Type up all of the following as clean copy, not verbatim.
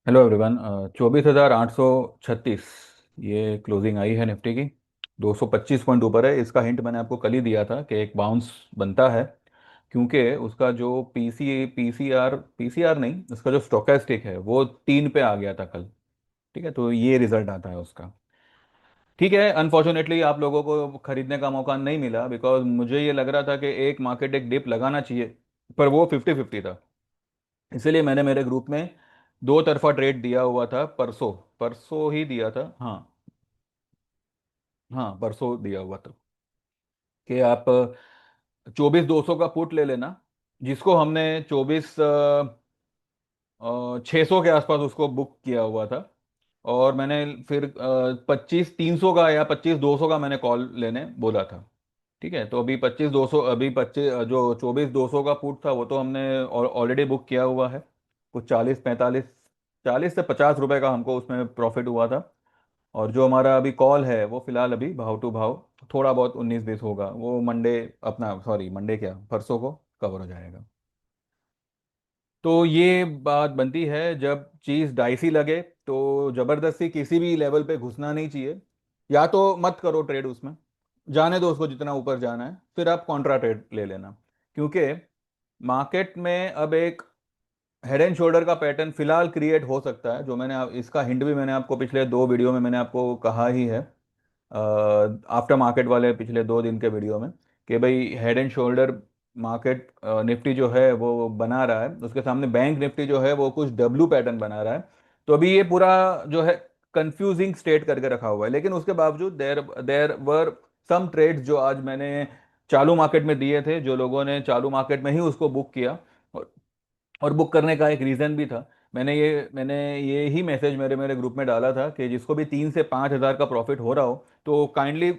Hello everyone. 24,836 ये closing आई है Nifty की। 225 पॉइंट ऊपर है। इसका हिंट मैंने आपको कल ही दिया था कि एक बाउंस बनता है, क्योंकि उसका जो पीसीआर नहीं, उसका जो स्टोकेस्टिक है वो 3 पे आ गया था कल। ठीक है, तो ये रिजल्ट आता है उसका। ठीक है, अनफॉर्चुनेटली आप लोगों को खरीदने का मौका नहीं मिला, बिकॉज मुझे ये लग रहा था कि एक मार्केट एक डिप लगाना चाहिए, पर वो 50-50 था। इसीलिए मैंने मेरे ग्रुप में दो तरफा ट्रेड दिया हुआ था। परसों परसों ही दिया था, हाँ। हाँ, परसों दिया हुआ था कि आप 24,200 का पुट ले लेना, जिसको हमने 24,600 के आसपास उसको बुक किया हुआ था। और मैंने फिर 25,300 का या 25,200 का मैंने कॉल लेने बोला था। ठीक है, तो अभी 25,200, अभी 25 जो 24,200 का पुट था वो तो हमने ऑलरेडी बुक किया हुआ है। कुछ 40 से 50 रुपए का हमको उसमें प्रॉफिट हुआ था। और जो हमारा अभी कॉल है वो फिलहाल अभी भाव टू भाव थोड़ा बहुत 19-20 होगा, वो मंडे, अपना सॉरी मंडे क्या, परसों को कवर हो जाएगा। तो ये बात बनती है, जब चीज़ डाइसी लगे तो जबरदस्ती किसी भी लेवल पे घुसना नहीं चाहिए। या तो मत करो ट्रेड उसमें, जाने दो उसको, जितना ऊपर जाना है फिर आप कॉन्ट्रा ट्रेड ले लेना। क्योंकि मार्केट में अब एक हेड एंड शोल्डर का पैटर्न फिलहाल क्रिएट हो सकता है, जो इसका हिंट भी मैंने आपको पिछले 2 वीडियो में मैंने आपको कहा ही है। आफ्टर मार्केट वाले पिछले 2 दिन के वीडियो में, कि भाई head and shoulder market Nifty जो है वो बना रहा है, उसके सामने बैंक निफ्टी जो है वो कुछ डब्ल्यू पैटर्न बना रहा है। तो अभी ये पूरा जो है कंफ्यूजिंग स्टेट करके रखा हुआ है, लेकिन उसके बावजूद देर देर वर सम ट्रेड्स जो आज मैंने चालू मार्केट में दिए थे, जो लोगों ने चालू मार्केट में ही उसको बुक किया। और बुक करने का एक रीज़न भी था। मैंने ये ही मैसेज मेरे मेरे ग्रुप में डाला था कि जिसको भी 3 से 5 हज़ार का प्रॉफिट हो रहा हो तो काइंडली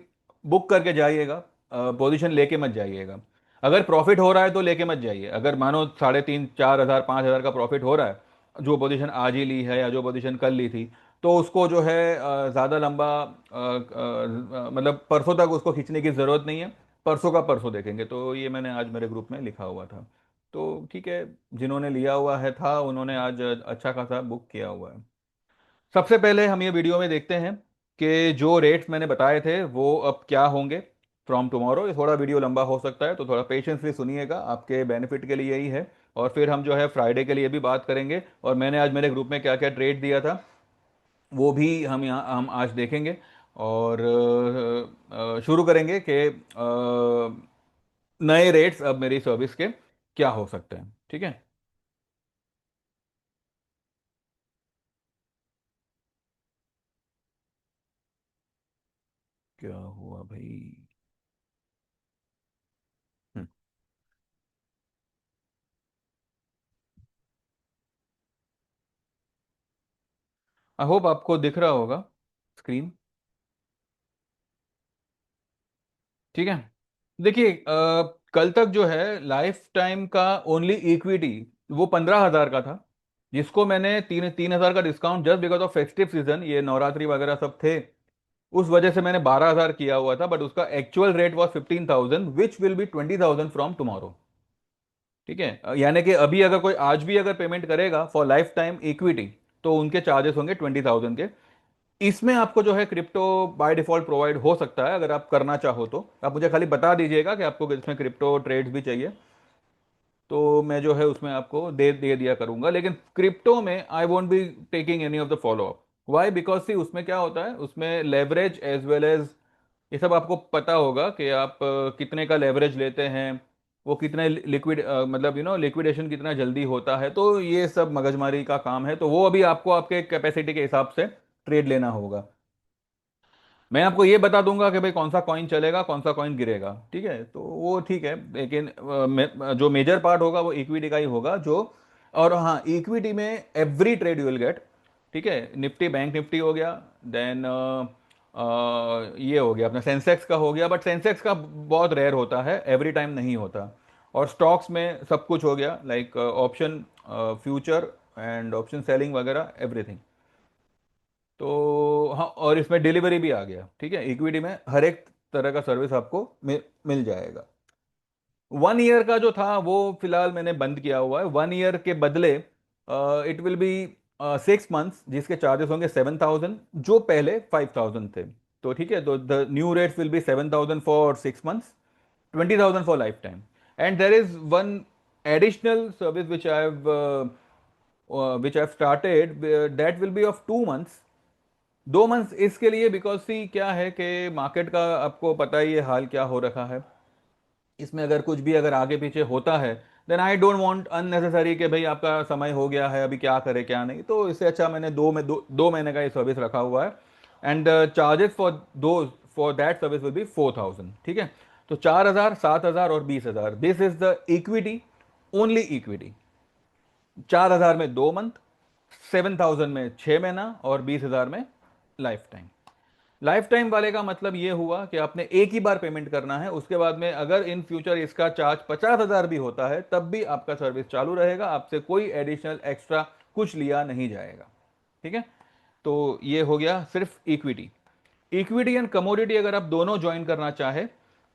बुक करके जाइएगा, पोजीशन लेके मत जाइएगा। अगर प्रॉफिट हो रहा है तो लेके मत जाइए। अगर मानो 3,500 4,000 5,000 का प्रॉफिट हो रहा है, जो पोजीशन आज ही ली है या जो पोजीशन कल ली थी, तो उसको जो है ज़्यादा लंबा मतलब परसों तक उसको खींचने की ज़रूरत नहीं है। परसों का परसों देखेंगे। तो ये मैंने आज मेरे ग्रुप में लिखा हुआ था। तो ठीक है, जिन्होंने लिया हुआ है था उन्होंने आज अच्छा खासा बुक किया हुआ है। सबसे पहले हम ये वीडियो में देखते हैं कि जो रेट्स मैंने बताए थे वो अब क्या होंगे फ्रॉम टुमारो। ये थोड़ा वीडियो लंबा हो सकता है, तो थोड़ा पेशेंसली सुनिएगा, आपके बेनिफिट के लिए ही है। और फिर हम जो है फ्राइडे के लिए भी बात करेंगे, और मैंने आज मेरे ग्रुप में क्या क्या ट्रेड दिया था वो भी हम आज देखेंगे। और शुरू करेंगे कि नए रेट्स अब मेरी सर्विस के क्या हो सकते हैं। ठीक है। क्या हुआ भाई? आई होप आपको दिख रहा होगा स्क्रीन। ठीक है। देखिए, कल तक जो है लाइफ टाइम का ओनली इक्विटी वो 15,000 का था, जिसको मैंने 3,000 का discount just because of festive season, ये नवरात्रि वगैरह सब थे, उस वजह से मैंने 12,000 किया हुआ था। बट उसका actual rate was 15,000 which will be 20,000 from tomorrow. ठीक है, यानी कि अभी अगर कोई आज भी अगर पेमेंट करेगा फॉर लाइफ टाइम इक्विटी, तो उनके चार्जेस होंगे 20,000 के। इसमें आपको जो है क्रिप्टो बाय डिफॉल्ट प्रोवाइड हो सकता है, अगर आप करना चाहो तो आप मुझे खाली बता दीजिएगा कि आपको इसमें क्रिप्टो ट्रेड्स भी चाहिए, तो मैं जो है उसमें आपको दे दे दिया करूंगा। लेकिन क्रिप्टो में I won't be taking any of the follow up. Why? Because see उसमें क्या होता है, उसमें लेवरेज एज वेल एज ये सब आपको पता होगा कि आप कितने का लेवरेज लेते हैं, वो कितने लिक्विड मतलब लिक्विडेशन कितना जल्दी होता है, तो ये सब मगजमारी का काम है। तो वो अभी आपको आपके कैपेसिटी के हिसाब से ट्रेड लेना होगा। मैं आपको ये बता दूंगा कि भाई कौन सा कॉइन चलेगा कौन सा कॉइन गिरेगा। ठीक है, तो वो ठीक है, लेकिन जो मेजर पार्ट होगा वो इक्विटी का ही होगा जो। और हाँ, इक्विटी में every trade you will get. ठीक है, निफ्टी बैंक निफ्टी हो गया, देन ये हो गया अपना सेंसेक्स का हो गया, बट सेंसेक्स का बहुत रेयर होता है, एवरी टाइम नहीं होता। और स्टॉक्स में सब कुछ हो गया, like option, future and option selling वगैरह एवरीथिंग। तो हाँ, और इसमें डिलीवरी भी आ गया। ठीक है, इक्विटी में हर एक तरह का सर्विस आपको मिल जाएगा। 1 ईयर का जो था वो फिलहाल मैंने बंद किया हुआ है। 1 ईयर के बदले इट विल बी 6 मंथ्स जिसके चार्जेस होंगे 7,000, जो पहले 5,000 थे। तो ठीक है, तो the new rates will be 7,000 for 6 months, 20,000 for life time. And there is one additional service which I've started, that will be of 2 months, 2 months इसके लिए, बिकॉज सी क्या है कि मार्केट का आपको पता ही है हाल क्या हो रखा है। इसमें अगर कुछ भी अगर आगे पीछे होता है, then I don't want unnecessary कि भाई आपका समय हो गया है, अभी क्या करे क्या नहीं। तो इससे अच्छा मैंने 2 महीने का ये सर्विस रखा हुआ है। And charges for that service will be 4,000। ठीक है, तो 4,000, 7,000 और 20,000, this is the equity, only equity. 4,000 में 2 मंथ, 7,000 में 6 महीना और 20,000 में लाइफ टाइम। लाइफ टाइम वाले का मतलब ये हुआ कि आपने एक ही बार पेमेंट करना है, उसके बाद में अगर इन फ्यूचर इसका चार्ज 50,000 भी होता है तब भी आपका सर्विस चालू रहेगा, आपसे कोई एडिशनल एक्स्ट्रा कुछ लिया नहीं जाएगा। ठीक है, तो ये हो गया सिर्फ इक्विटी। इक्विटी एंड कमोडिटी अगर आप दोनों ज्वाइन करना चाहे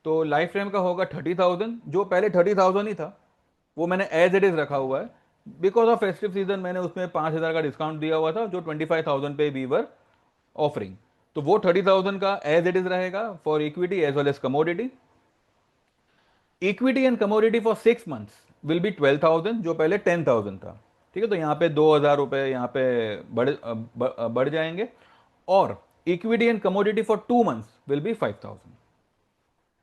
तो लाइफ टाइम का होगा 30,000, जो पहले 30,000 ही था वो मैंने एज इट इज रखा हुआ है। बिकॉज ऑफ फेस्टिव सीजन मैंने उसमें 5,000 का डिस्काउंट दिया हुआ था, जो 25,000 पे वी वर ऑफरिंग। तो वो 30,000 का एज इट इज रहेगा for equity as well as commodity. Equity and commodity for 6 months will be 12,000, जो पहले 10,000 था। ठीक है, तो यहां पे 2,000 रुपए यहाँ पे बढ़ जाएंगे। और equity and commodity for 2 months will B 5,000।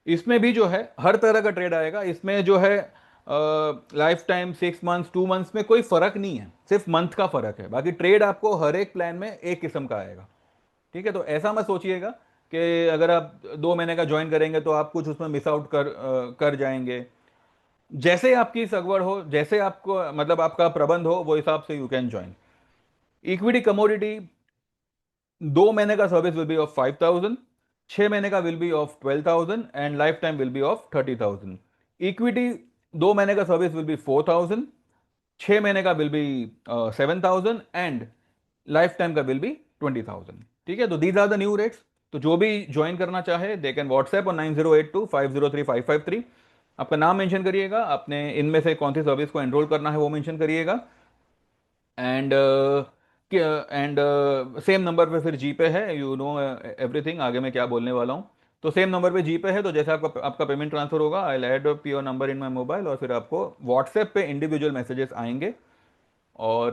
इसमें भी जो है हर तरह का ट्रेड आएगा, इसमें जो है लाइफ टाइम, 6 मंथ्स, 2 मंथ्स में कोई फर्क नहीं है, सिर्फ मंथ का फर्क है। बाकी ट्रेड आपको हर एक प्लान में एक किस्म का आएगा। ठीक है, तो ऐसा मत सोचिएगा कि अगर आप 2 महीने का ज्वाइन करेंगे तो आप कुछ उसमें मिस आउट कर जाएंगे। जैसे आपकी सगवड़ हो, जैसे आपको मतलब आपका प्रबंध हो, वो हिसाब से you can join. Equity commodity 2 महीने का सर्विस विल बी ऑफ 5,000, 6 महीने का will B of 12,000 and life time will be of 30,000। Equity 2 महीने का सर्विस विल बी 4,000, 6 महीने का will be 7,000 and lifetime का विल बी 20,000। ठीक है, तो these are the new rates. तो जो भी ज्वाइन करना चाहे दे कैन व्हाट्सएप और 9082503553। आपका नाम मेंशन करिएगा, आपने इनमें से कौन सी सर्विस को एनरोल करना है वो मेंशन करिएगा। एंड एंड सेम नंबर पे फिर जी पे है, यू नो एवरीथिंग आगे मैं क्या बोलने वाला हूँ। तो सेम नंबर पे जी पे है, तो जैसे आपका आपका पेमेंट ट्रांसफर होगा I add up your number in my mobile, और फिर आपको व्हाट्सएप पे इंडिविजुअल मैसेजेस आएंगे। और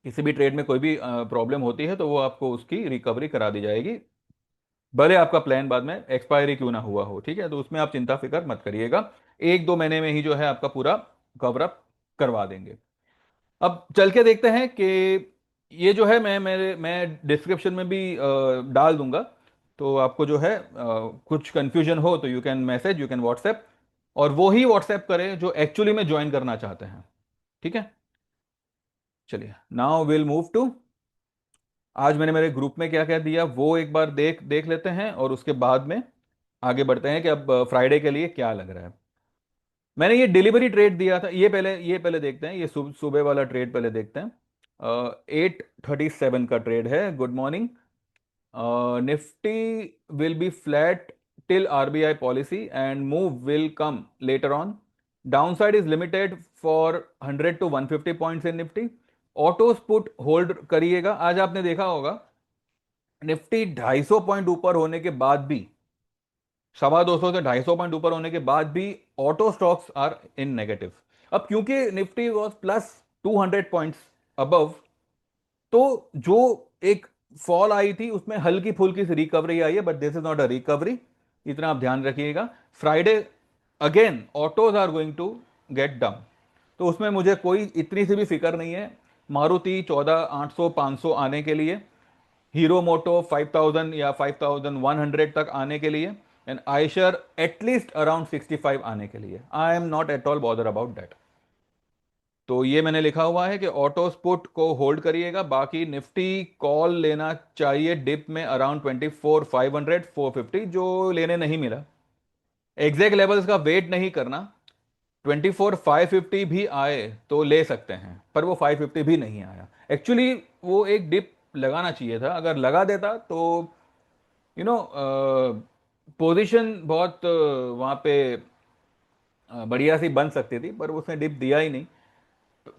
किसी भी ट्रेड में कोई भी प्रॉब्लम होती है तो वो आपको उसकी रिकवरी करा दी जाएगी, भले आपका प्लान बाद में एक्सपायरी क्यों ना हुआ हो। ठीक है, तो उसमें आप चिंता फिक्र मत करिएगा, 1-2 महीने में ही जो है आपका पूरा कवर अप करवा देंगे। अब चल के देखते हैं कि ये जो है मैं डिस्क्रिप्शन में भी डाल दूंगा। तो आपको जो है कुछ कंफ्यूजन हो तो you can message, you can WhatsApp, और वो ही व्हाट्सएप करें जो एक्चुअली में ज्वाइन करना चाहते हैं। ठीक है, चलिए नाउ विल मूव टू, आज मैंने मेरे ग्रुप में क्या क्या दिया वो एक बार देख देख लेते हैं, और उसके बाद में आगे बढ़ते हैं कि अब फ्राइडे के लिए क्या लग रहा है। मैंने ये डिलीवरी ट्रेड दिया था, ये पहले देखते हैं, ये सुबह वाला ट्रेड पहले देखते हैं। 8:37 का ट्रेड है। Good morning. Nifty will be flat till RBI policy and move will come later on. Downside is limited for 100 to 150 points in Nifty. Autos put hold करिएगा। आज आपने देखा होगा निफ्टी 250 पॉइंट ऊपर होने के बाद भी, 250 से 250 पॉइंट ऊपर होने के बाद भी auto stocks are in negative. अब क्योंकि Nifty was plus 200 points above, तो जो एक फॉल आई थी उसमें हल्की फुल्की सी रिकवरी आई है, but this is not a recovery, इतना आप ध्यान रखिएगा। Friday again autos are going to get down, तो उसमें मुझे कोई इतनी सी भी फिक्र नहीं है। मारुति 14,800 500 आने के लिए, हीरो मोटो 5,000 या 5,100 तक आने के लिए, एंड आयशर एटलीस्ट अराउंड 65 आने के लिए। I am not at all bother about that. तो ये मैंने लिखा हुआ है कि ऑटो स्पुट को होल्ड करिएगा। बाकी निफ्टी कॉल लेना चाहिए डिप में अराउंड 24,500 450, जो लेने नहीं मिला। एग्जैक्ट लेवल्स का वेट नहीं करना, 24,550 भी आए तो ले सकते हैं, पर वो 550 भी नहीं आया। एक्चुअली वो एक डिप लगाना चाहिए था, अगर लगा देता तो यू नो पोजीशन बहुत वहाँ पे बढ़िया सी बन सकती थी, पर उसने डिप दिया ही नहीं।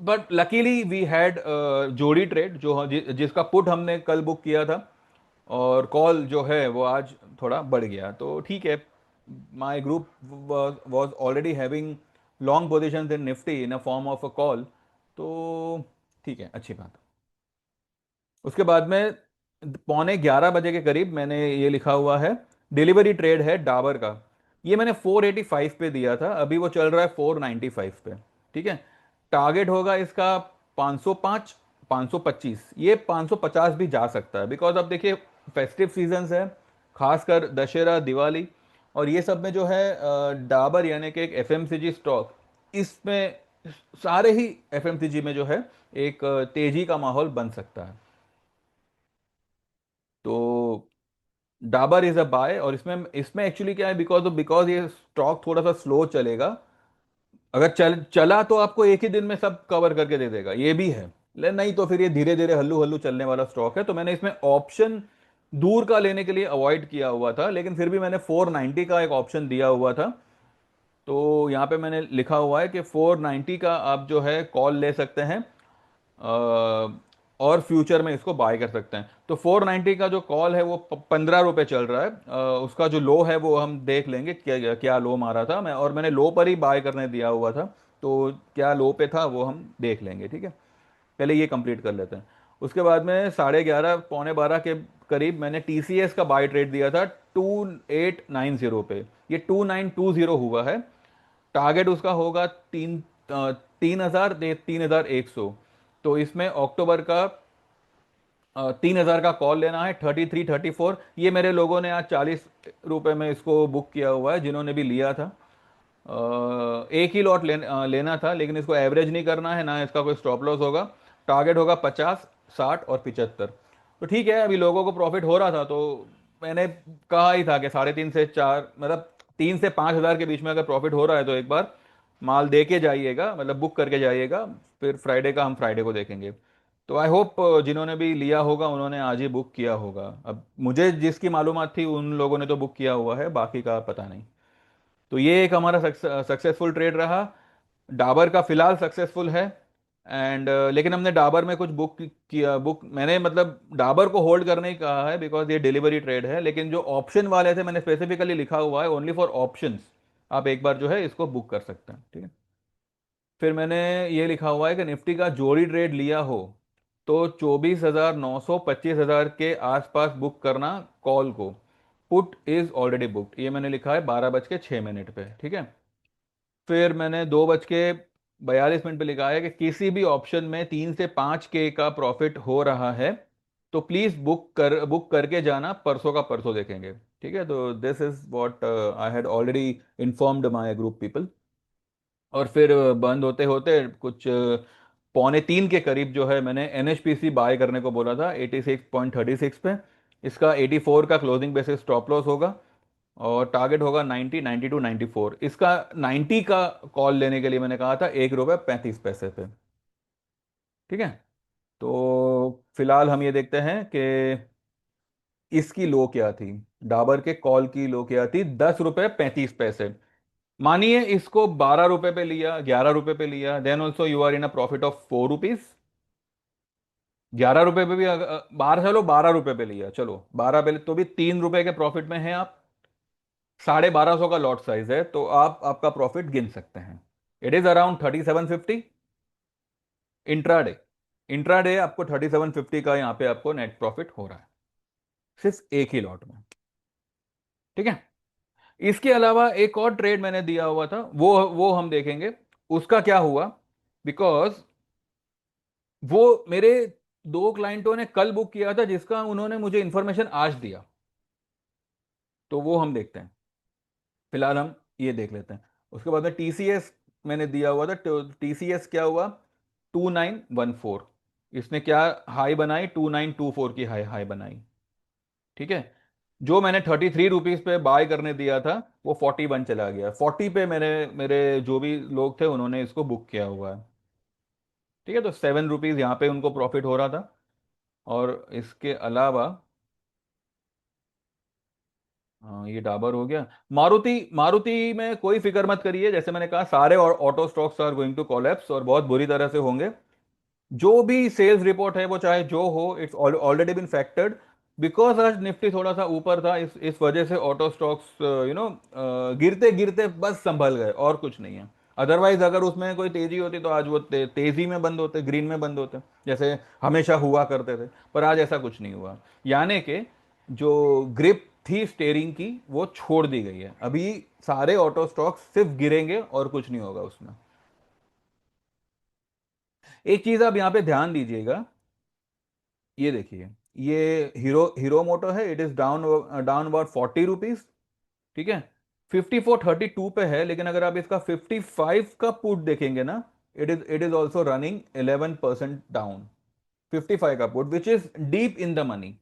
बट लकीली वी हैड जोड़ी ट्रेड जिसका पुट हमने कल बुक किया था, और कॉल जो है वो आज थोड़ा बढ़ गया, तो ठीक है। My group was already having long position in Nifty in a form of a call, तो ठीक है, अच्छी बात। उसके बाद में पौने 11 बजे के करीब मैंने ये लिखा हुआ है, डिलीवरी ट्रेड है डाबर का। ये मैंने 485 पे दिया था, अभी वो चल रहा है 495 पे। ठीक है, टारगेट होगा इसका 505, 525, ये 550 भी जा सकता है, बिकॉज अब देखिए फेस्टिव सीजन्स है, खासकर दशहरा, दिवाली, और ये सब में जो है डाबर यानी कि एक एफएमसीजी स्टॉक, इसमें सारे ही एफएमसीजी में जो है एक तेजी का माहौल बन सकता है। तो डाबर इज अ बाय, और इसमें इसमें एक्चुअली क्या है, बिकॉज ये स्टॉक थोड़ा सा स्लो चलेगा। अगर चला तो आपको एक ही दिन में सब कवर करके दे देगा, ये भी है। नहीं तो फिर ये धीरे धीरे हल्लू हल्लू चलने वाला स्टॉक है, तो मैंने इसमें ऑप्शन दूर का लेने के लिए अवॉइड किया हुआ था, लेकिन फिर भी मैंने 490 का एक ऑप्शन दिया हुआ था। तो यहाँ पे मैंने लिखा हुआ है कि 490 का आप जो है कॉल ले सकते हैं, और फ्यूचर में इसको बाय कर सकते हैं। तो 490 का जो कॉल है वो 15 रुपये चल रहा है। उसका जो लो है वो हम देख लेंगे, क्या क्या लो मारा था मैं, और मैंने लो पर ही बाय करने दिया हुआ था, तो क्या लो पे था वो हम देख लेंगे, ठीक है। पहले ये कंप्लीट कर लेते हैं। उसके बाद में 11:30 पौने 12 के करीब मैंने टीसीएस का बाय ट्रेड दिया था 2890 पे। ये 2920 हुआ है। टारगेट उसका होगा 3,100। तो इसमें अक्टूबर का 3,000 का कॉल लेना है, 33 34। ये मेरे लोगों ने आज 40 रुपए में इसको बुक किया हुआ है, जिन्होंने भी लिया था। एक ही लॉट लेना था, लेकिन इसको एवरेज नहीं करना है ना, इसका कोई स्टॉप लॉस होगा। टारगेट होगा 50, 60 और 75। तो ठीक है, अभी लोगों को प्रॉफिट हो रहा था, तो मैंने कहा ही था कि 3.5 से 4, मतलब 3 से 5 हज़ार के बीच में अगर प्रॉफिट हो रहा है तो एक बार माल दे के जाइएगा, मतलब बुक करके जाइएगा। फिर फ्राइडे का हम फ्राइडे को देखेंगे। तो आई होप जिन्होंने भी लिया होगा उन्होंने आज ही बुक किया होगा। अब मुझे जिसकी मालूमात थी उन लोगों ने तो बुक किया हुआ है, बाकी का पता नहीं। तो ये एक हमारा सक्सेसफुल ट्रेड रहा। डाबर का फिलहाल सक्सेसफुल है। एंड लेकिन हमने डाबर में कुछ बुक किया, बुक मैंने मतलब डाबर को होल्ड करने ही कहा है, बिकॉज ये डिलीवरी ट्रेड है, लेकिन जो ऑप्शन वाले थे मैंने स्पेसिफिकली लिखा हुआ है ओनली फॉर ऑप्शंस, आप एक बार जो है इसको बुक कर सकते हैं, ठीक है। फिर मैंने ये लिखा हुआ है कि निफ्टी का जोड़ी ट्रेड लिया हो तो 24,900 25,000 के आसपास बुक करना कॉल को। पुट इज ऑलरेडी बुक्ड, ये मैंने लिखा है 12:06 पे, ठीक है। फिर मैंने 2:42 पे लिखा है कि किसी भी ऑप्शन में 3 से 5 के का प्रॉफिट हो रहा है तो प्लीज बुक करके जाना, परसों का परसों देखेंगे, ठीक है। तो this is what I had already informed my group people. और फिर बंद होते होते कुछ पौने 3 के करीब जो है मैंने एनएचपीसी बाय करने को बोला था 86.36 पे। इसका 84 का क्लोजिंग बेसिस स्टॉप लॉस होगा, और टारगेट होगा 90, 92, 94। इसका 90 का कॉल लेने के लिए मैंने कहा था 1 रुपये 35 पैसे पे, ठीक है। तो फिलहाल हम ये देखते हैं कि इसकी लो क्या थी। डाबर के कॉल की लो क्या थी, 10 रुपये 35 पैसे। मानिए इसको 12 रुपए पे लिया, 11 रुपए पे लिया, then also you are in a profit of 4 rupees. 11 रुपए पे भी 12 रुपए पे लिया, चलो 12 पे तो भी 3 रुपए के प्रॉफिट में है आप। 1250 का लॉट साइज है, तो आप आपका प्रॉफिट गिन सकते हैं। It is around 3750 intraday. Intraday आपको 3750 का यहाँ पे आपको नेट प्रॉफिट हो रहा है, सिर्फ एक ही लॉट में, ठीक है। इसके अलावा एक और ट्रेड मैंने दिया हुआ था, वो हम देखेंगे उसका क्या हुआ, बिकॉज वो मेरे दो क्लाइंटों ने कल बुक किया था, जिसका उन्होंने मुझे इंफॉर्मेशन आज दिया, तो वो हम देखते हैं। फिलहाल हम ये देख लेते हैं। उसके बाद में टीसीएस मैंने दिया हुआ था, टीसीएस क्या हुआ, 2914। इसने क्या हाई बनाई, 2924 की हाई हाई बनाई, ठीक है। जो मैंने 33 रुपीज पे बाय करने दिया था वो 41 चला गया, 40 पे मेरे मेरे जो भी लोग थे उन्होंने इसको बुक किया हुआ है, ठीक है। तो 7 रुपीज यहाँ पे उनको प्रॉफिट हो रहा था। और इसके अलावा हाँ ये डाबर हो गया। मारुति, मारुति में कोई फिक्र मत करिए, जैसे मैंने कहा सारे और auto stocks are going to collapse और बहुत बुरी तरह से होंगे। जो भी सेल्स रिपोर्ट है वो चाहे जो हो, it's already been factored. Because आज निफ्टी थोड़ा सा ऊपर था, इस वजह से ऑटो स्टॉक्स गिरते गिरते बस संभल गए, और कुछ नहीं है। अदरवाइज अगर उसमें कोई तेजी होती तो आज वो तेजी में बंद होते, ग्रीन में बंद होते, जैसे हमेशा हुआ करते थे। पर आज ऐसा कुछ नहीं हुआ, यानी कि जो ग्रिप थी स्टेयरिंग की वो छोड़ दी गई है अभी। सारे ऑटो स्टॉक्स सिर्फ गिरेंगे और कुछ नहीं होगा उसमें। एक चीज आप यहाँ पे ध्यान दीजिएगा, ये देखिए, ये हीरो हीरो मोटो है, it is down, down about 40 rupees. ठीक है, 5432 पे है, लेकिन अगर आप इसका 55 का पुट देखेंगे ना, it is also running 11% down. 55 का put which is deep in the money.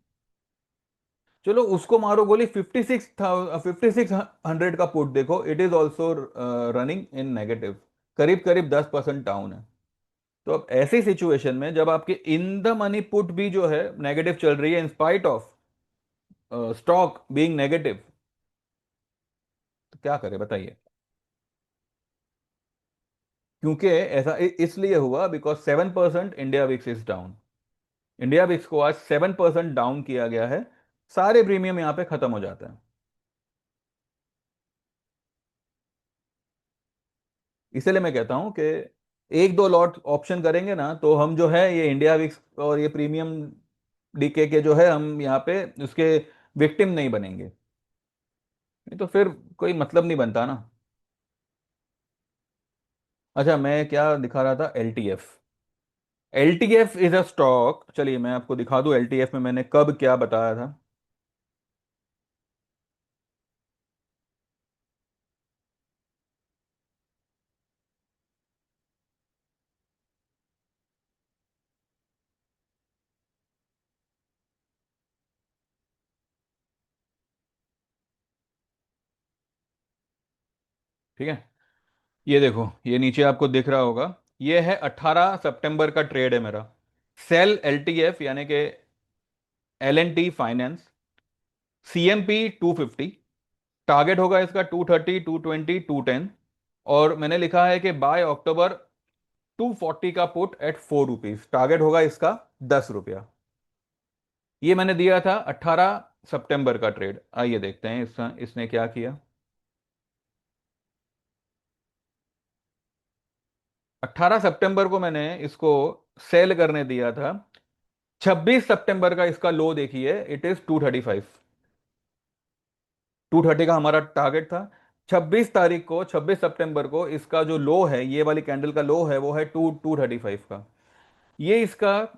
चलो उसको मारो गोली, 5600 का पुट देखो, it is also running in negative, करीब करीब 10% डाउन है। तो अब ऐसी सिचुएशन में जब आपके इन द मनी पुट भी जो है नेगेटिव चल रही है, in spite of stock being negative, तो क्या करें बताइए। क्योंकि ऐसा इसलिए हुआ because 7% India VIX is down. India VIX को आज 7% डाउन किया गया है, सारे प्रीमियम यहां पे खत्म हो जाते हैं। इसलिए मैं कहता हूं कि एक दो लॉट ऑप्शन करेंगे ना, तो हम जो है ये इंडिया विक्स और ये प्रीमियम डीके के जो है, हम यहाँ पे उसके विक्टिम नहीं बनेंगे। नहीं तो फिर कोई मतलब नहीं बनता ना। अच्छा, मैं क्या दिखा रहा था, L T F. L T F is a stock, चलिए मैं आपको दिखा दूं एल टी एफ में मैंने कब क्या बताया था। ठीक है, ये देखो, ये नीचे आपको दिख रहा होगा, ये है 18 सितंबर का ट्रेड है मेरा। सेल एल टी एफ यानी कि L N T finance, C M P 250, target होगा इसका 230, 220, 210। और मैंने लिखा है कि बाय अक्टूबर 240 का पुट एट 4 रुपीज, टारगेट होगा इसका 10 रुपया। ये मैंने दिया था 18 सितंबर का ट्रेड। आइए देखते हैं इसने क्या किया। 18 सितंबर को मैंने इसको सेल करने दिया था। 26 सितंबर का इसका लो देखिए, इट इज 235। 230 का हमारा टारगेट था। 26 तारीख को, 26 सितंबर को इसका जो लो है, ये वाली कैंडल का लो है, वो है 235 का। ये इसका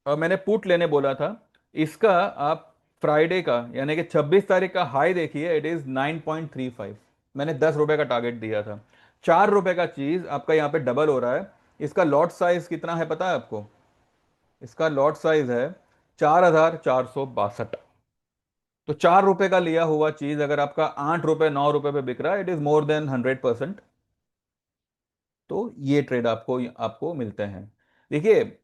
मैंने पुट लेने बोला था। इसका आप फ्राइडे का यानी कि 26 तारीख का हाई देखिए, इट इज 9.35। मैंने 10 रुपए का टारगेट दिया था। 4 रुपए का चीज आपका यहाँ पे डबल हो रहा है। इसका लॉट साइज कितना है पता है आपको? इसका लॉट साइज है 4462। तो 4 रुपए का लिया हुआ चीज अगर आपका 8 रुपए 9 रुपए पे बिक रहा है, इट इज मोर देन 100%। तो ये ट्रेड आपको आपको मिलते हैं। देखिए,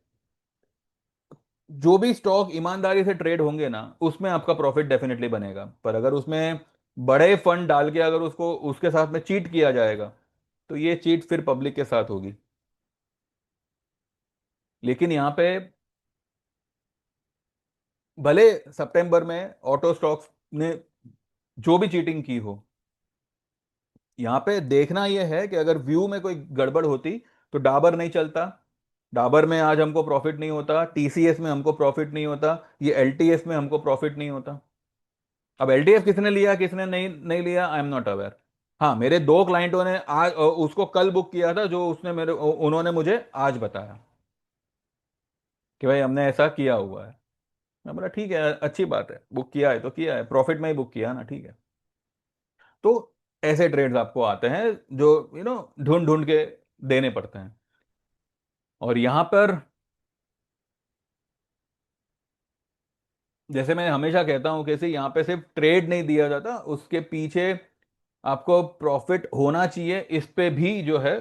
जो भी स्टॉक ईमानदारी से ट्रेड होंगे ना, उसमें आपका प्रॉफिट डेफिनेटली बनेगा। पर अगर उसमें बड़े फंड डाल के अगर उसको उसके साथ में चीट किया जाएगा, तो ये चीट फिर पब्लिक के साथ होगी। लेकिन यहाँ पे भले सितंबर में ऑटो स्टॉक्स ने जो भी चीटिंग की हो, यहाँ पे देखना यह है कि अगर व्यू में कोई गड़बड़ होती तो डाबर नहीं चलता। डाबर में आज हमको प्रॉफिट नहीं होता, टीसीएस में हमको प्रॉफिट नहीं होता, ये एलटीएफ में हमको प्रॉफिट नहीं होता। अब एलटीएफ किसने लिया किसने नहीं नहीं लिया, आई एम नॉट अवेयर। हाँ, मेरे दो क्लाइंटों ने आज उसको कल बुक किया था, जो उसने मेरे उन्होंने मुझे आज बताया कि भाई हमने ऐसा किया हुआ है। मैं बोला ठीक है, अच्छी बात है, बुक किया है तो किया है, प्रॉफिट में ही बुक किया ना, ठीक है। तो ऐसे ट्रेड्स आपको आते हैं जो ढूंढ ढूंढ के देने पड़ते हैं। और यहां पर जैसे मैं हमेशा कहता हूं कि यहाँ पे सिर्फ ट्रेड नहीं दिया जाता, उसके पीछे आपको प्रॉफिट होना चाहिए, इस पे भी जो है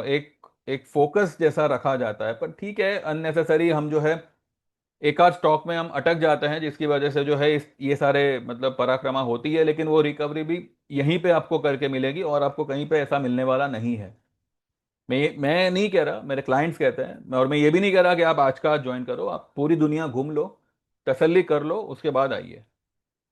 एक एक फोकस जैसा रखा जाता है। पर ठीक है, अननेसेसरी हम जो है एक आध स्टॉक में हम अटक जाते हैं, जिसकी वजह से जो है ये सारे मतलब पराक्रमा होती है, लेकिन वो रिकवरी भी यहीं पे आपको करके मिलेगी, और आपको कहीं पे ऐसा मिलने वाला नहीं है। मैं नहीं कह रहा, मेरे क्लाइंट्स कहते हैं, और मैं ये भी नहीं कह रहा कि आप आज का आज ज्वाइन करो। आप पूरी दुनिया घूम लो, तसल्ली कर लो, उसके बाद आइए।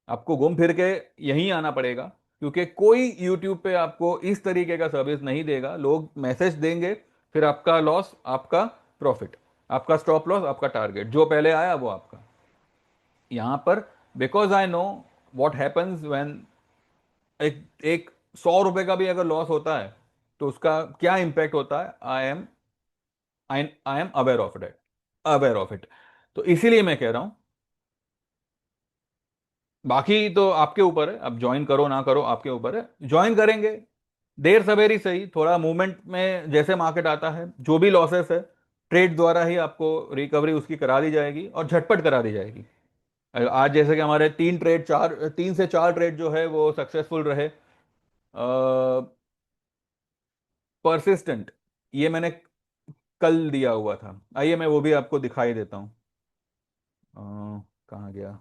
आपको घूम फिर के यहीं आना पड़ेगा, क्योंकि कोई यूट्यूब पे आपको इस तरीके का सर्विस नहीं देगा। लोग मैसेज देंगे, फिर आपका लॉस आपका प्रॉफिट, आपका स्टॉप लॉस आपका टारगेट, जो पहले आया वो आपका। यहां पर because I know what happens when एक एक 100 रुपए का भी अगर लॉस होता है, तो उसका क्या इंपैक्ट होता है, I am aware of it, aware of it. तो इसीलिए मैं कह रहा हूं, बाकी तो आपके ऊपर है, अब ज्वाइन करो ना करो आपके ऊपर है। ज्वाइन करेंगे, देर सवेर ही सही, थोड़ा मूवमेंट में जैसे मार्केट आता है, जो भी लॉसेस है ट्रेड द्वारा ही आपको रिकवरी उसकी करा दी जाएगी, और झटपट करा दी जाएगी। आज जैसे कि हमारे 3 से 4 ट्रेड जो है वो सक्सेसफुल रहे। परसिस्टेंट, ये मैंने कल दिया हुआ था, आइए मैं वो भी आपको दिखाई देता हूँ। कहाँ गया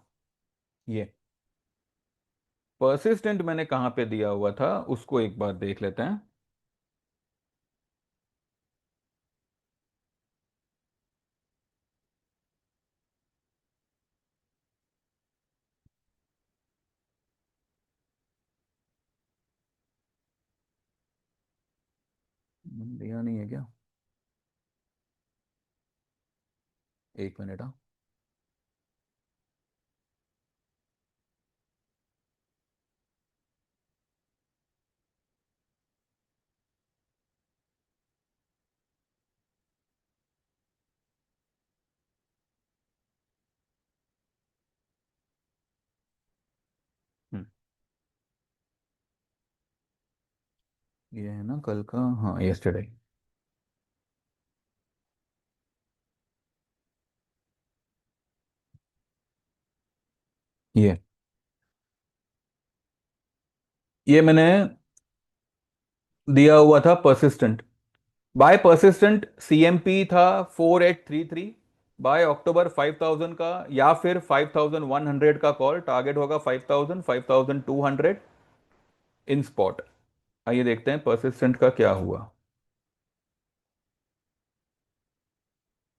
ये परसिस्टेंट, मैंने कहाँ पे दिया हुआ था उसको एक बार देख लेते हैं। दिया नहीं है क्या? एक मिनट, हाँ। हम्म, ये है ना कल का, हाँ, यस्टरडे। ये मैंने दिया हुआ था परसिस्टेंट, बाय परसिस्टेंट सीएमपी था 4833, बाय अक्टूबर 5000 का, या फिर 5100 का कॉल, टारगेट होगा 5000, 5200 इन स्पॉट। आइए देखते हैं परसिस्टेंट का क्या हुआ।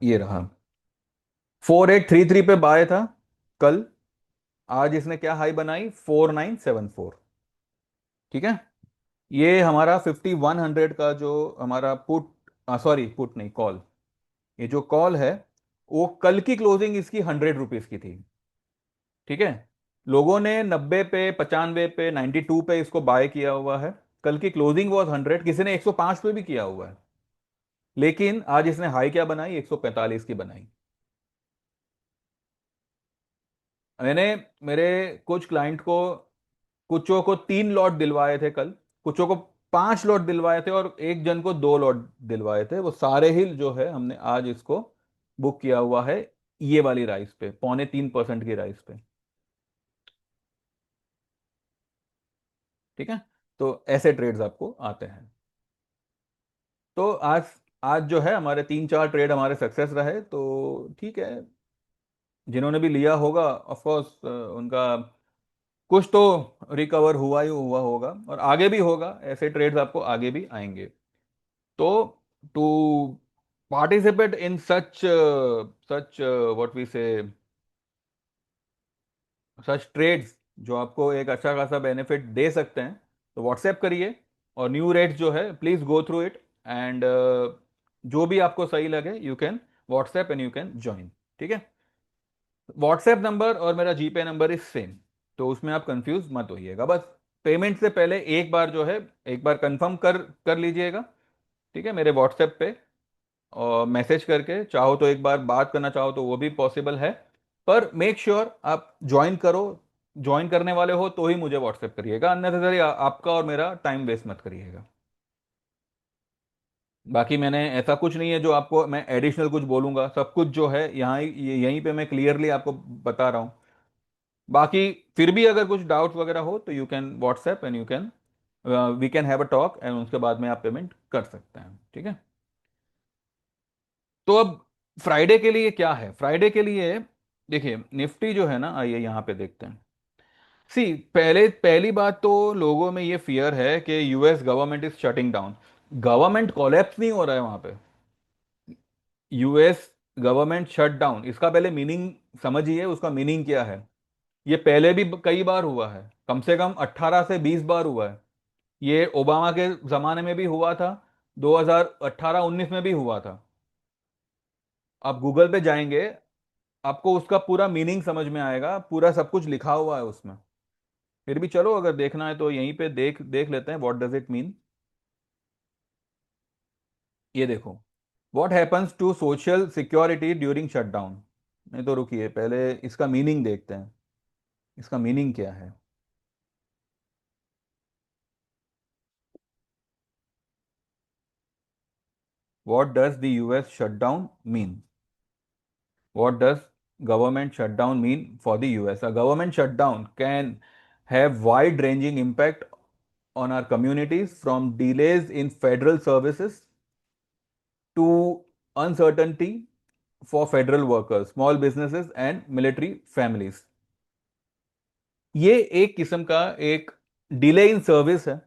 ये रहा, 4833 पे बाय था कल, आज इसने क्या हाई बनाई, 4974। ठीक है, ये हमारा 5100 का जो हमारा पुट, सॉरी पुट नहीं, कॉल, ये जो कॉल है वो कल की क्लोजिंग इसकी 100 रुपीज की थी। ठीक है, लोगों ने 90 पे, 95 पे, 92 पे इसको बाय किया हुआ है। कल की क्लोजिंग वॉज 100, किसी ने 105 पे भी किया हुआ है, लेकिन आज इसने हाई क्या बनाई, 145 की बनाई। मैंने मेरे कुछ क्लाइंट को, कुछों को 3 लॉट दिलवाए थे कल, कुछों को 5 लॉट दिलवाए थे, और एक जन को 2 लॉट दिलवाए थे। वो सारे ही जो है हमने आज इसको बुक किया हुआ है, ये वाली राइस पे, 3.25% की राइस पे। ठीक है, तो ऐसे ट्रेड्स आपको आते हैं। तो आज आज जो है हमारे 3 4 ट्रेड हमारे सक्सेस रहे, तो ठीक है। जिन्होंने भी लिया होगा ऑफ कोर्स उनका कुछ तो रिकवर हुआ ही हुआ होगा, और आगे भी होगा, ऐसे ट्रेड्स आपको आगे भी आएंगे। तो to participate in such what we say, such trades जो आपको एक अच्छा खासा बेनिफिट दे सकते हैं, तो व्हाट्सएप करिए, और न्यू रेट्स जो है please go through it, and जो भी आपको सही लगे you can WhatsApp and you can join. ठीक है, व्हाट्सएप नंबर और मेरा जीपे नंबर इज सेम, तो उसमें आप कंफ्यूज मत होइएगा। बस पेमेंट से पहले एक बार जो है, एक बार कंफर्म कर कर लीजिएगा। ठीक है, मेरे व्हाट्सएप पे और मैसेज करके, चाहो तो एक बार बात करना चाहो तो वो भी पॉसिबल है। पर मेक श्योर आप ज्वाइन करो, ज्वाइन करने वाले हो तो ही मुझे व्हाट्सएप करिएगा, अननेसेसरी आपका और मेरा टाइम वेस्ट मत करिएगा। बाकी मैंने ऐसा कुछ नहीं है जो आपको मैं एडिशनल कुछ बोलूंगा, सब कुछ जो है यहाँ यहीं पे मैं क्लियरली आपको बता रहा हूँ। बाकी फिर भी अगर कुछ डाउट्स वगैरह हो तो you can WhatsApp and you can, we can have a talk, and उसके बाद में आप पेमेंट कर सकते हैं। ठीक है, तो अब फ्राइडे के लिए क्या है, फ्राइडे के लिए देखिए निफ्टी जो है ना, आइए यहाँ पे देखते हैं। सी, पहली बात तो लोगों में ये फियर है कि US government is shutting down. Government collapse नहीं हो रहा है वहां पे। यूएस गवर्नमेंट शट डाउन, इसका पहले मीनिंग समझिए, उसका मीनिंग क्या है। ये पहले भी कई बार हुआ है, कम से कम 18 से 20 बार हुआ है। ये ओबामा के जमाने में भी हुआ था, 2018-19 में भी हुआ था। आप गूगल पे जाएंगे, आपको उसका पूरा मीनिंग समझ में आएगा, पूरा सब कुछ लिखा हुआ है उसमें। फिर भी चलो, अगर देखना है तो यहीं पे देख देख लेते हैं व्हाट डज इट मीन। ये देखो, what happens to social security during shutdown. नहीं तो रुकिए, पहले इसका मीनिंग देखते हैं, इसका मीनिंग क्या है। What does the US shutdown mean? What does government shutdown mean for the US? A government shutdown can have wide-ranging impact on our communities, from delays in federal services to uncertainty for federal workers, small businesses and military families. ये एक किस्म का एक delay in service है।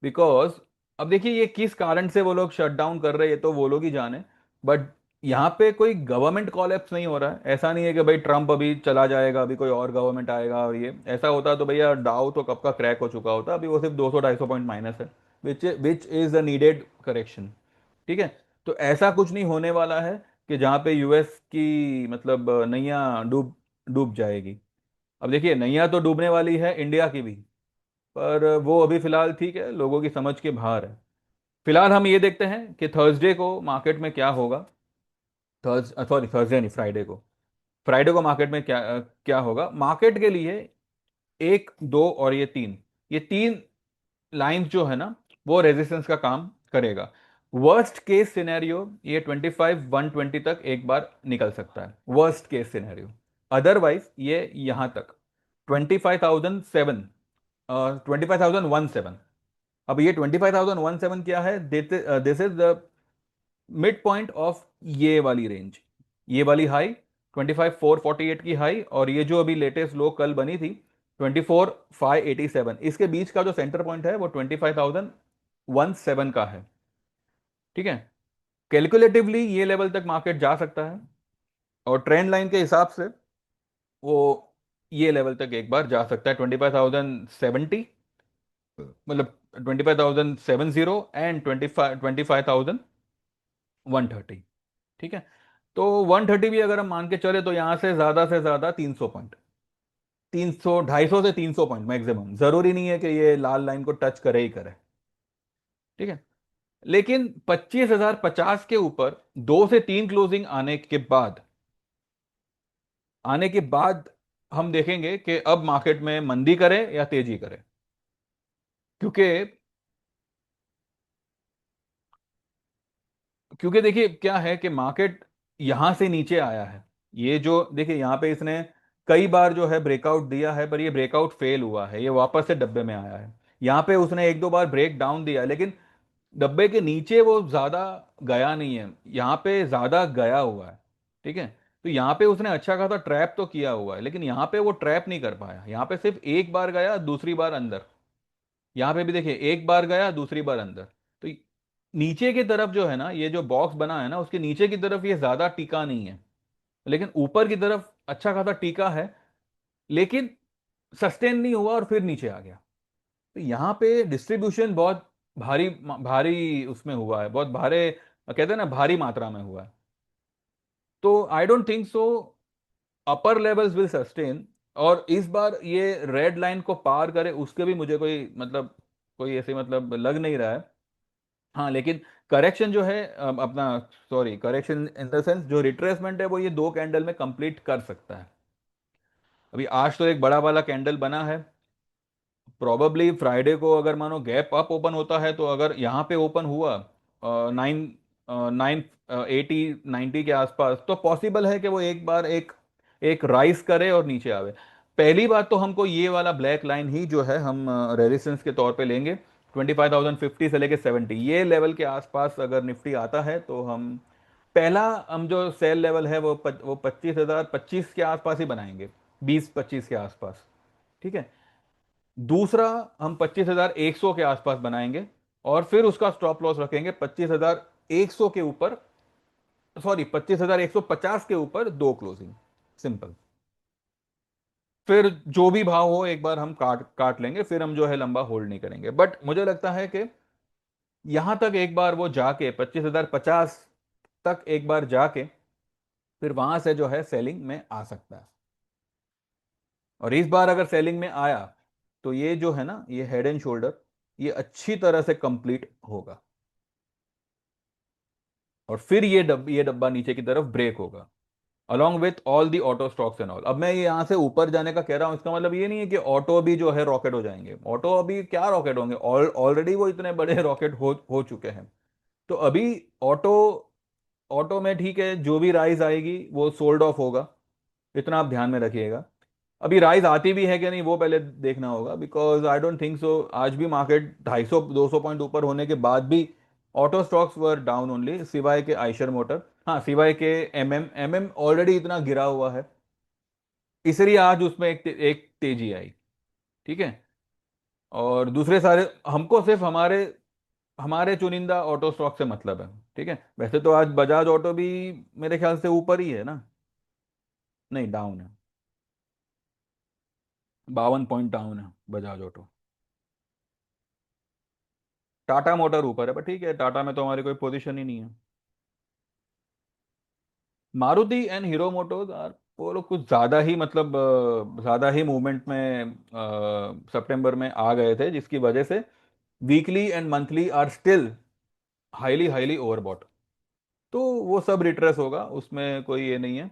Because अब देखिए, ये किस कारण से वो लोग शट डाउन कर रहे हैं, ये तो वो लोग ही जाने। बट यहाँ पे कोई गवर्नमेंट कॉलेप्स नहीं हो रहा है। ऐसा नहीं है कि भाई ट्रम्प अभी चला जाएगा, अभी कोई और गवर्नमेंट आएगा, और ये ऐसा होता तो भैया डाउ तो कब का क्रैक हो चुका होता। अभी वो सिर्फ 200-250 पॉइंट माइनस है, which is the needed correction. ठीक है। तो ऐसा कुछ नहीं होने वाला है कि जहाँ पे यूएस की मतलब नैया डूब डूब जाएगी। अब देखिए, नैया तो डूबने वाली है इंडिया की भी, पर वो अभी फिलहाल ठीक है, लोगों की समझ के बाहर है। फिलहाल हम ये देखते हैं कि थर्सडे को मार्केट में क्या होगा। थर्सडे नहीं, फ्राइडे को। फ्राइडे को मार्केट में क्या क्या होगा मार्केट के लिए। एक, दो और ये तीन लाइंस जो है ना, वो रेजिस्टेंस का काम करेगा। वर्स्ट केस सिनेरियो ये 25,120 तक एक बार निकल सकता है, वर्स्ट केस सिनेरियो। अदरवाइज ये यहां तक 25,007, 25,017। अब ये 25,017 क्या है? This is the mid point of ये वाली रेंज, ये वाली हाई 25,448 की हाई, और ये जो अभी लेटेस्ट लो कल बनी थी 24,587, इसके बीच का जो सेंटर पॉइंट है वो 25,017 का है। ठीक है। कैलकुलेटिवली ये लेवल तक मार्केट जा सकता है, और ट्रेंड लाइन के हिसाब से वो ये लेवल तक एक बार जा सकता है, 25,070, मतलब 25,770 एंड 25,130। ठीक है। तो 130 भी अगर हम मान के चले तो यहां से ज्यादा 300 पॉइंट, 300, 250 से 300 पॉइंट मैक्सिमम। जरूरी नहीं है कि ये लाल लाइन को टच करे ही करे। ठीक है। लेकिन 25,050 के ऊपर दो से तीन क्लोजिंग आने के बाद हम देखेंगे कि अब मार्केट में मंदी करे या तेजी करे। क्योंकि क्योंकि देखिए क्या है कि मार्केट यहां से नीचे आया है। ये जो देखिए यहां पे इसने कई बार जो है ब्रेकआउट दिया है, पर ये ब्रेकआउट फेल हुआ है, ये वापस से डब्बे में आया है। यहां पे उसने एक दो बार ब्रेक डाउन दिया, लेकिन डब्बे के नीचे वो ज्यादा गया नहीं है, यहाँ पे ज्यादा गया हुआ है। ठीक है। तो यहाँ पे उसने अच्छा खासा ट्रैप तो किया हुआ है, लेकिन यहाँ पे वो ट्रैप नहीं कर पाया। यहाँ पे सिर्फ एक बार गया, दूसरी बार अंदर। यहाँ पे भी देखिए, एक बार गया, दूसरी बार अंदर। तो नीचे की तरफ जो है ना, ये जो बॉक्स बना है ना, उसके नीचे की तरफ ये ज्यादा टीका नहीं है, लेकिन ऊपर की तरफ अच्छा खासा टीका है। लेकिन सस्टेन नहीं हुआ और फिर नीचे आ गया। तो यहाँ पे डिस्ट्रीब्यूशन बहुत भारी भारी उसमें हुआ है, बहुत भारे, कहते हैं ना, भारी मात्रा में हुआ है। तो I don't think so upper levels will sustain, और इस बार ये रेड लाइन को पार करे उसके भी मुझे कोई मतलब, कोई ऐसे मतलब लग नहीं रहा है। हाँ, लेकिन करेक्शन जो है अपना, sorry, correction in the sense जो रिट्रेसमेंट है वो ये दो कैंडल में कंप्लीट कर सकता है। अभी आज तो एक बड़ा वाला कैंडल बना है। प्रोबेबली फ्राइडे को अगर मानो गैप अप ओपन होता है, तो अगर यहाँ पे ओपन हुआ 980-90 के आसपास, तो पॉसिबल है कि वो एक बार एक एक राइज करे और नीचे आवे। पहली बात तो हमको ये वाला ब्लैक लाइन ही जो है हम रेजिस्टेंस के तौर पे लेंगे। 25,050 से लेके 70, ये लेवल के आसपास अगर निफ्टी आता है तो हम पहला हम जो सेल लेवल है वो 25,025 के आसपास ही बनाएंगे, 20-25 के आसपास। ठीक है। दूसरा हम 25,100 के आसपास बनाएंगे, और फिर उसका स्टॉप लॉस रखेंगे 25,100 के ऊपर, सॉरी 25,150 के ऊपर दो क्लोजिंग, सिंपल। फिर जो भी भाव हो एक बार हम काट काट लेंगे, फिर हम जो है लंबा होल्ड नहीं करेंगे। बट मुझे लगता है कि यहां तक एक बार वो जाके 25,050 तक एक बार जाके फिर वहां से जो है सेलिंग में आ सकता है। और इस बार अगर सेलिंग में आया तो ये जो है ना, ये हेड एंड शोल्डर, ये अच्छी तरह से कंप्लीट होगा, और फिर ये डब्बा नीचे की तरफ ब्रेक होगा, along with all the auto stocks and all. अब मैं ये यहां से ऊपर जाने का कह रहा हूं, इसका मतलब ये नहीं है कि ऑटो भी जो है रॉकेट हो जाएंगे। ऑटो अभी क्या रॉकेट होंगे, ऑलरेडी वो इतने बड़े रॉकेट हो चुके हैं। तो अभी ऑटो ऑटो में ठीक है, जो भी राइज आएगी वो सोल्ड ऑफ होगा, इतना आप ध्यान में रखिएगा। अभी राइज आती भी है कि नहीं वो पहले देखना होगा, because I don't think so आज भी मार्केट 250-200 पॉइंट ऊपर होने के बाद भी auto stocks were down only, सिवाय के आयशर मोटर, हाँ सिवाय के एमएम ऑलरेडी इतना गिरा हुआ है, इसलिए आज उसमें एक तेजी आई। ठीक है। और दूसरे सारे हमको सिर्फ हमारे हमारे चुनिंदा ऑटो स्टॉक से मतलब है। ठीक है, वैसे तो आज बजाज ऑटो भी मेरे ख्याल से ऊपर ही है ना। नहीं, डाउन है। 52 पॉइंट डाउन है बजाज ऑटो। टाटा मोटर ऊपर है, पर ठीक है, टाटा में तो हमारी कोई पोजीशन ही नहीं है। मारुति एंड हीरो मोटोज आर, वो लोग कुछ ज्यादा ही मतलब ज्यादा ही मूवमेंट में सितंबर में आ गए थे, जिसकी वजह से weekly and monthly are still highly highly overbought. तो वो सब रिट्रेस होगा, उसमें कोई ये नहीं है।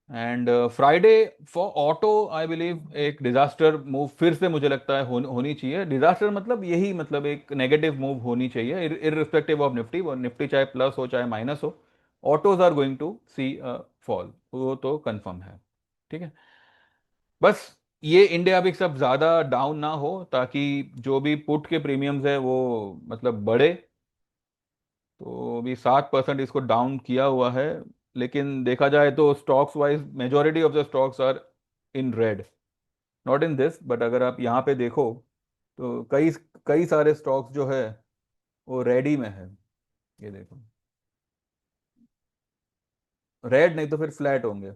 And Friday for auto I believe एक डिजास्टर मूव फिर से मुझे लगता है होनी चाहिए। डिजास्टर मतलब यही, मतलब एक नेगेटिव मूव होनी चाहिए, इररिस्पेक्टिव ऑफ निफ्टी, वो निफ्टी चाहे प्लस हो चाहे माइनस हो, autos are going to see fall, वो तो कंफर्म है। ठीक है। बस ये इंडिया अभी सब ज्यादा डाउन ना हो, ताकि जो भी पुट के प्रीमियम्स है वो मतलब बढ़े। तो अभी 7% इसको डाउन किया हुआ है, लेकिन देखा जाए तो stocks wise majority of the stocks are in red, not in this, but अगर आप यहाँ पे देखो तो कई कई सारे स्टॉक्स जो है वो रेड ही में है। ये देखो, रेड नहीं तो फिर फ्लैट होंगे।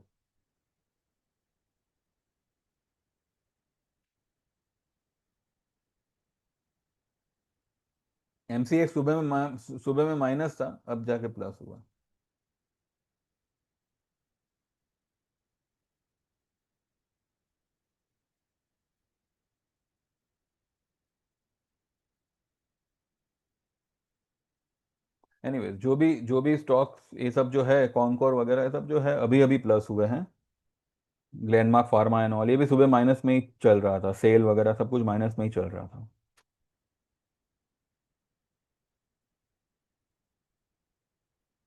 एमसीएक्स सुबह में माइनस था, अब जाके प्लस हुआ। एनीवेज, जो भी स्टॉक्स ये सब जो है कॉनकोर वगैरह ये सब जो है अभी अभी प्लस हुए हैं। ग्लेनमार्क फार्मा एंड ऑल ये भी सुबह माइनस में ही चल रहा था, सेल वगैरह सब कुछ माइनस में ही चल रहा था।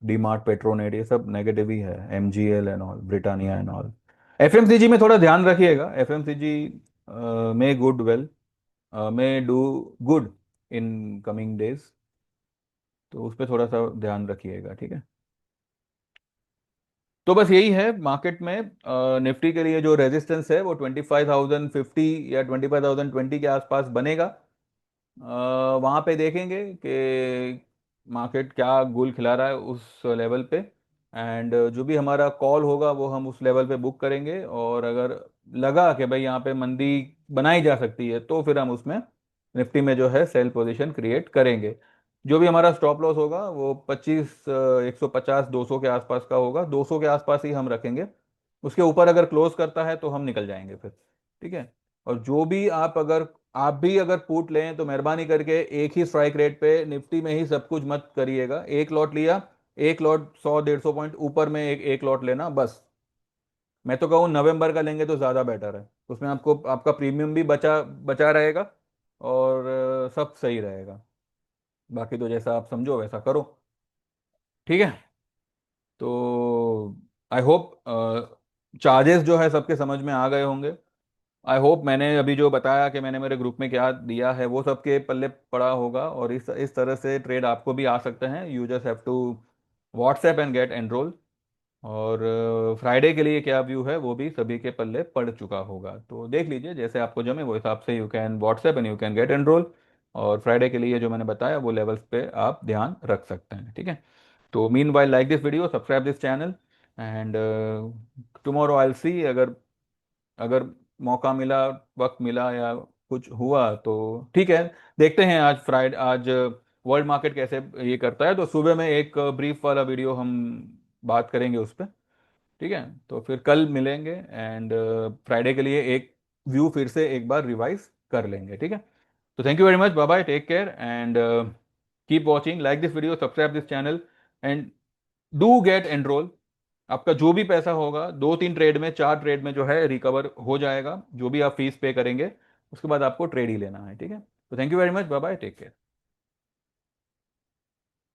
डीमार्ट, पेट्रोनेट, ये सब नेगेटिव ही है, MGL and all, Britannia and all. FMCG में थोड़ा ध्यान रखिएगा, एफएमसीजी में गुड वेल में do good in coming days, तो उस पर थोड़ा सा ध्यान रखिएगा। ठीक है। तो बस यही है मार्केट में। निफ्टी के लिए जो रेजिस्टेंस है वो 25,050 या 25,020 के आसपास बनेगा। वहाँ पे देखेंगे कि मार्केट क्या गोल खिला रहा है उस लेवल पे, एंड जो भी हमारा कॉल होगा वो हम उस लेवल पे बुक करेंगे, और अगर लगा कि भाई यहाँ पे मंदी बनाई जा सकती है तो फिर हम उसमें निफ्टी में जो है सेल पोजीशन क्रिएट करेंगे। जो भी हमारा स्टॉप लॉस होगा वो 150 200 के आसपास का होगा, 200 के आसपास ही हम रखेंगे। उसके ऊपर अगर क्लोज करता है तो हम निकल जाएंगे फिर। ठीक है। और जो भी आप भी अगर पुट लें तो मेहरबानी करके एक ही स्ट्राइक रेट पे निफ्टी में ही सब कुछ मत करिएगा। एक लॉट लिया, एक लॉट 100-150 पॉइंट ऊपर में एक लॉट लेना बस। मैं तो कहूँ नवंबर का लेंगे तो ज़्यादा बेटर है, उसमें आपको आपका प्रीमियम भी बचा बचा रहेगा, और सब सही रहेगा। बाकी तो जैसा आप समझो वैसा करो। ठीक है। तो आई होप चार्जेस जो है सबके समझ में आ गए होंगे। आई होप मैंने अभी जो बताया कि मैंने मेरे ग्रुप में क्या दिया है वो सबके पल्ले पड़ा होगा, और इस तरह से ट्रेड आपको भी आ सकते हैं। You just have to WhatsApp and get enrol. और फ्राइडे के लिए क्या व्यू है वो भी सभी के पल्ले पड़ चुका होगा, तो देख लीजिए जैसे आपको जमे वो हिसाब से you can WhatsApp and you can get enrol. और फ्राइडे के लिए जो मैंने बताया वो लेवल्स पे आप ध्यान रख सकते हैं, ठीक है। तो meanwhile like this video, subscribe this channel, and tomorrow I see, अगर अगर मौका मिला, वक्त मिला या कुछ हुआ तो ठीक है। देखते हैं आज फ्राइडे, आज वर्ल्ड मार्केट कैसे ये करता है, तो सुबह में एक ब्रीफ वाला वीडियो हम बात करेंगे उस पर, ठीक है। तो फिर कल मिलेंगे एंड फ्राइडे के लिए एक व्यू फिर से एक बार रिवाइज कर लेंगे, ठीक है। तो thank you very much, bye bye, take care and keep watching, like this video, subscribe this channel and do get enrol. आपका जो भी पैसा होगा 2-3 ट्रेड में, 4 ट्रेड में जो है रिकवर हो जाएगा, जो भी आप फीस पे करेंगे उसके बाद आपको ट्रेड ही लेना है, ठीक है। तो thank you very much, bye bye, take care.